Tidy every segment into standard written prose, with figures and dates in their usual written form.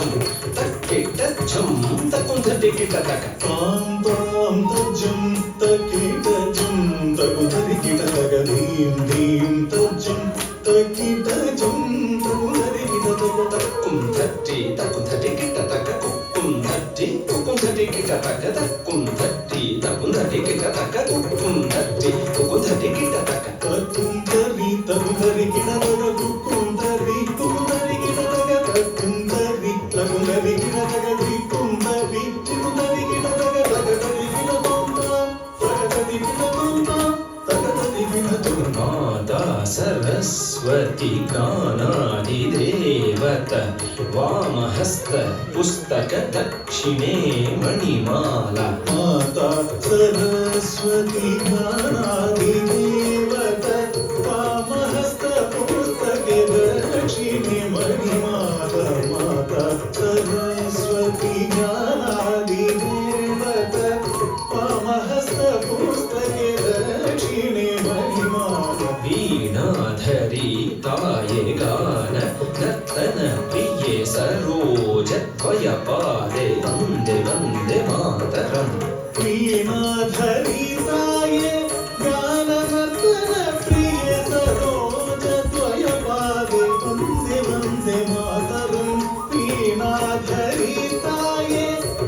తచ్చం తక్కిటచ్చం తకుంధటికిటతక తాం తాం తజ్జం తకిటజం తకుధరికిటతక ధీం ధీం తజ్జం తకిటజం తకుధరికిటతక తక్కుంధట్టి తకుంధటికిటతక కుక్కుంధట్టి కుకుంధటికిటతక తక్కుంధట్టి తకుంధటికిటతక కుక్కుంధట్టి కుకుంధటికిటతక తకుంధరి తకుధరికిటతక కుక్కుంధరి కుకుంధరికిటతక తకుంధరి తకుధరికిటతక దిక్కుంధరి కుకుంధరికిటతక తకధరికిటతోంత తకధరికిటతోంత తకధరికిటతోంత మాతా సరస్వతి జ్ఞానాదిదేవత వామహస్త పుస్తక దక్షిణే మణిమాల మాతా సరస్వతి జ్ఞానాదిదేవత వామహస్త పుస్తకే దక్షిణే మణిమాల మాతా సరస్వతి జ్ఞానాదిదేవత వామహస్త పుస్తకే దక్షిణే మణిమాల వీణాధరి తాయే గాన నర్తన ప్రియే సరోజ త్వయ పాదే వందే వందే మాతరం వీణాధరి తాయే గాననర్తన ప్రియ సరోజ త్వయ పాదే వందే వందే మాతరం వీణాధరి తాయే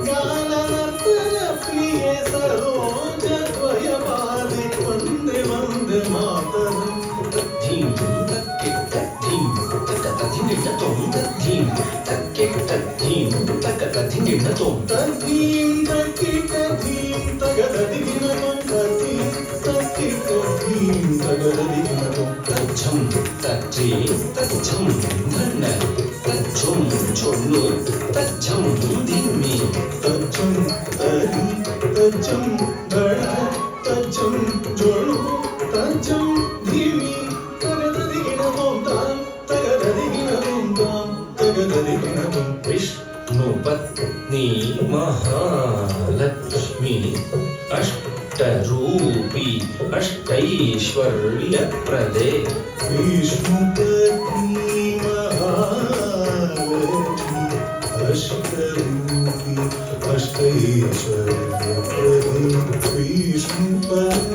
గాననర్తన ప్రియ సరోజ త్వయ పాదే వందే వందే మాతరం ధీం తక్కిట ధీం తకత ధింగిట తోం ధీం తక్కిట ధీం తకత ధింగిట తోం తద్ధీం తక్కిట ధీం తగదదిగినతం తద్ధీం తక్కిట ధీం తగదదిగినతం తచ్చం తచ్చి తచ్చం ధన్న తచ్చుం చొల్లు తచ్చం ధిమ్మి తచ్చం తరి తచ్చం గణ తచ్చం జోడు తచ్చం ధీమి తగదదిగినతం తాం తగదదిగినతం తాం తగదదిగినతం విష్ణుపత్ని మహాలక్ష్మి అష్టరూపి అష్టైశ్వర్యప్రదే విష్ణుపత్ని మహాలక్ష్మి అష్టరూపి అష్టైశ్వర్యప్రదే విష్ణుపత్ని